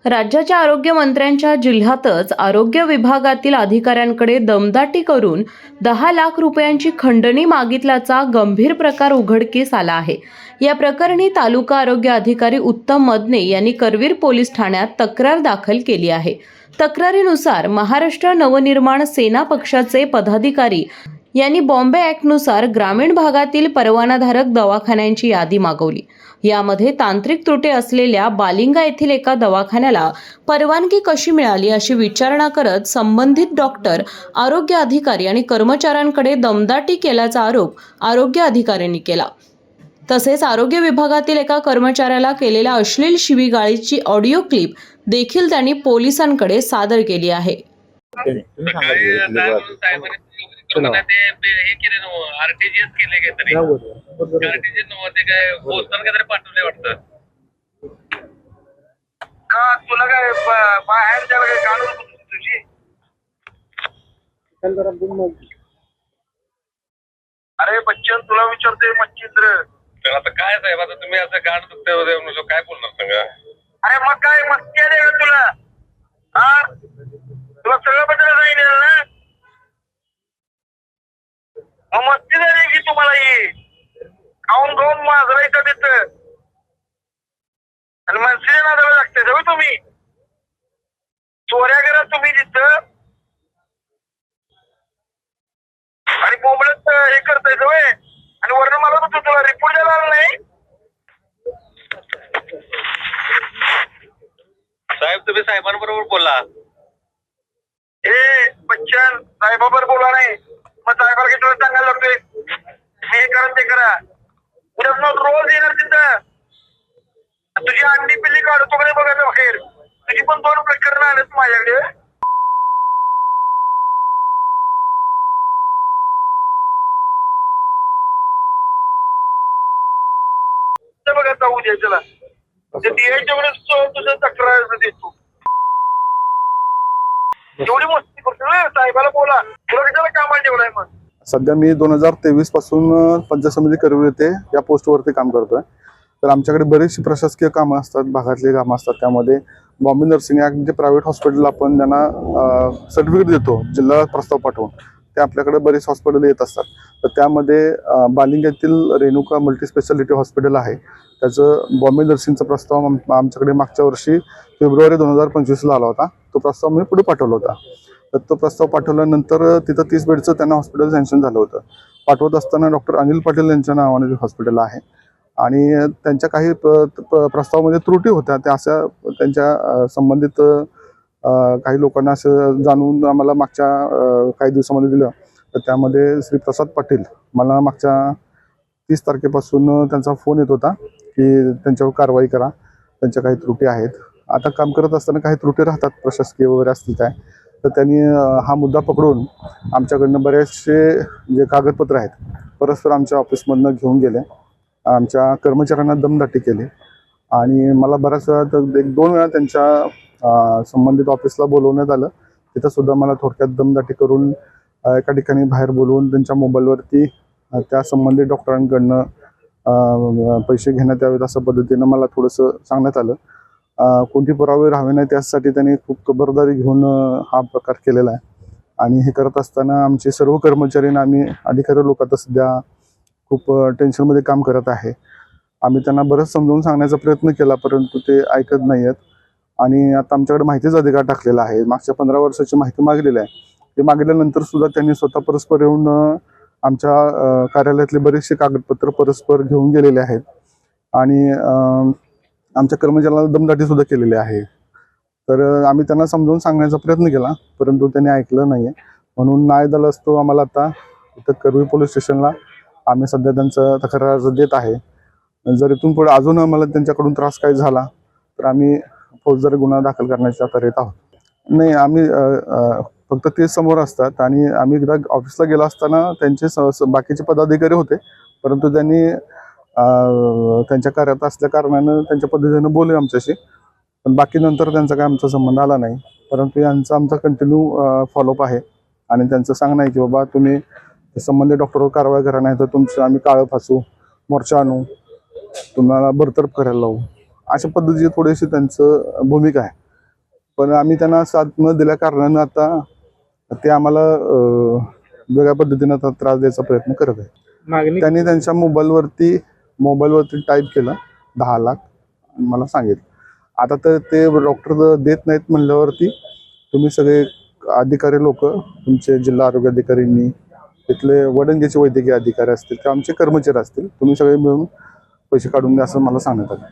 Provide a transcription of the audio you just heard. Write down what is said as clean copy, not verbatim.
राज्याच्या आरोग्यमंत्र्यांच्या जिल्ह्यातच आरोग्य विभागातील अधिकाऱ्यांकडे दमदाटी करून 10 लाख रुपयांची खंडणी मागितल्याचा गंभीर प्रकार उघडकीस आला आहे। या प्रकरणी तालुका आरोग्य अधिकारी उत्तम मदने यांनी करवीर पोलीस ठाण्यात तक्रार दाखल केली आहे। तक्रारीनुसार महाराष्ट्र नवनिर्माण सेना पक्षाचे पदाधिकारी यांनी बॉम्बे ॲक्टनुसार ग्रामीण भागातील परवानाधारक दवाखान्यांची यादी मागवली। यामध्ये तांत्रिक त्रुटी असलेल्या बालिंगा येथील एका दवाखान्याला परवानगी कशी मिळाली अशी विचारणा करत संबंधित डॉक्टर, आरोग्य अधिकारी आणि कर्मचाऱ्यांकडे दमदाटी केल्याचा आरोप आरोग्य अधिकाऱ्यांनी केला। तसेच आरोग्य विभागातील एका कर्मचाऱ्याला केलेल्या अश्लील शिवीगाळीची ऑडिओ क्लिप देखील त्यांनी पोलिसांकडे सादर केली आहे। आरटीजीएस केले काहीतरी आरटीजीएस नव्हते काय पोस्टर काहीतरी पाठवले वाटतं का तुला काय बाहेर त्याला काय काढून तुझी अरे बच्चन तुला विचारतोय मच्छिंद्र तर आता काय साहेब आता तुम्ही असं गाड दुखते काय बोलणार सांगा। अरे मग काय मस्ती आहे का तुला हा तुला सगळं बद्दल सांगितलं ना मस्ती झाली की तुम्हाला ही खाऊन खाऊन माझरायचं तिथं आणि मनसीच्या नादाला लागते जाऊ तुम्ही चोऱ्या करा तुम्ही तिथं आणि बोंबलत हे करताय सवय आणि वर्ण मला तर तुला रिपोर्ट द्यायला आला नाही साहेब तुम्ही साहेबांबरोबर बोला ए बच्चन साहेबाबरोबर बोला नाही मग साहेबाला किती वेळ सांगायला लागतोय हे करा ते करा उद्या रोज येणार तिथं तुझी अंडी पिल्ली काढतो का बघायचं बाहेर तुझी पण 2 प्रकरण आलेत माझ्याकडे बघा जाऊ द्या त्याला ते द्यायच्या वेळेस तुझं तक्रार देतो एवढी मस्ती करतो साहेबाला बोला तुला कशाला कामाला ठेवलाय मग। सध्या मी 2023 पासून पंचायत समिती करवीर येथे या पोस्टवरती काम करतोय। तर आमच्याकडे बरीचशी प्रशासकीय कामं असतात, भागातली कामं असतात। त्यामध्ये बॉम्बे नर्सिंग ॲक्ट जे प्रायव्हेट हॉस्पिटल आपण त्यांना सर्टिफिकेट देतो जिल्हा प्रस्ताव पाठवून, ते आपल्याकडे बरेच हॉस्पिटल येत असतात। तर त्यामध्ये बालिंगा येथील रेणुका मल्टीस्पेशालिटी हॉस्पिटल आहे, त्याचं बॉम्बे नर्सिंगचा प्रस्ताव आमच्याकडे मागच्या वर्षी फेब्रुवारी 2025ला आला होता। तो प्रस्ताव मी पुढे पाठवला होता। तर तो प्रस्ताव पाठवल्यानंतर तिथं 30 बेडचं त्यांना हॉस्पिटल सँक्शन झालं होतं। पाठवत असताना डॉक्टर अनिल पाटील यांच्या नावाने हॉस्पिटल आहे आणि त्यांच्या काही प्रस्तावामध्ये त्रुटी होत्या, त्या अशा त्यांच्या संबंधित काही लोकांना असं जाणून आम्हाला मागच्या काही दिवसामध्ये दिलं। तर त्यामध्ये श्री प्रसाद पाटील मला मागच्या 30 तारखेपासून त्यांचा फोन येत होता की त्यांच्यावर कारवाई करा, त्यांच्या काही त्रुटी आहेत। आता काम करत असताना काही त्रुटी राहतात, प्रशासकीय वगैरे असतील काय, तर त्यांनी हा मुद्दा पकडून आमच्याकडनं बरेचसे जे कागदपत्र आहेत परस्पर आमच्या ऑफिसमधनं घेऊन गेले, आमच्या कर्मचाऱ्यांना दमदाटी केली आणि मला बऱ्याच वेळा तर 1-2 वेळा त्यांच्या संबंधित ऑफिसला बोलवण्यात आलं। तिथं सुद्धा मला थोडक्यात दमदाटी करून एका ठिकाणी बाहेर बोलवून त्यांच्या मोबाईलवरती त्या संबंधित डॉक्टरांकडनं पैसे घेण्यात यावेत अशा पद्धतीनं मला थोडंसं सांगण्यात आलं। कोणती पुरावे राहावे नाही त्यासाठी त्यांनी खूप खबरदारी घेऊन हा प्रकार केलेला आहे आणि हे करत असताना आमचे सर्व कर्मचारी आणि आम्ही अधिकारी लोक आता सध्या खूप टेन्शनमध्ये काम करत आहे। आम्ही त्यांना बरंच समजावून सांगण्याचा प्रयत्न केला, परंतु ते ऐकत नाही आहेत आणि आता आमच्याकडे माहितीचा अधिकार टाकलेला आहे। मागच्या 15 वर्षाची माहिती मागलेली आहे, ते मागल्यानंतर सुद्धा त्यांनी स्वतः परस्पर येऊन आमच्या कार्यालयातले बरेचसे कागदपत्र परस्पर घेऊन गेलेले आहेत आणि आमच्या कर्मचाऱ्याला दमदाटी सुद्धा केलेली आहे। तर आम्ही त्यांना समजावून सांगण्याचा प्रयत्न केला, परंतु त्यांनी ऐकलं नाही आहे। म्हणून न्याय झाला असतो आम्हाला आता इथं करवीर पोलीस स्टेशनला आम्ही सध्या त्यांचं तक्रार देत आहे। जर इथून पुढे अजून आम्हाला त्यांच्याकडून त्रास काही झाला तर आम्ही फौजदारी गुन्हा दाखल करण्याच्या तयारीत आहोत। नाही, आम्ही फक्त ते समोर असतात आणि आम्ही एकदा ऑफिसला गेला असताना त्यांचे बाकीचे पदाधिकारी होते, परंतु त्यांनी त्यांच्या कार्यात असल्या कारणानं त्यांच्या पद्धतीनं बोलले आमच्याशी, पण बाकी नंतर त्यांचा काय आमचा संबंध आला नाही। परंतु यांचा आमचा कंटिन्यू फॉलोअप आहे आणि त्यांचं सांगणं आहे की बाबा तुम्ही संबंधित डॉक्टरवर कारवाई करा, नाही तर तुमचं आम्ही काळं फासू, मोर्चा आणू, तुम्हाला बरतरफ करायला लावू, अशा पद्धतीची थोडीशी त्यांचं भूमिका आहे। पण आम्ही त्यांना साथ न दिल्या कारणानं आता ते आम्हाला वेगळ्या पद्धतीनं आता त्रास द्यायचा प्रयत्न करत आहे. मागणी त्यांनी त्यांच्या मोबाईलवरती टाईप केलं 10 लाख आणि मला सांगितलं. आता तर ते डॉक्टर देत नाहीत म्हणल्यावरती तुम्ही सगळे अधिकारी लोक, तुमचे जिल्हा आरोग्य अधिकाऱ्यांनी, तिथले वडंगेचे वैद्यकीय अधिकारी असतील किंवा आमचे कर्मचारी असतील, तुम्ही सगळे मिळून पैसे काढून द्या असं मला सांगण्यात आलं.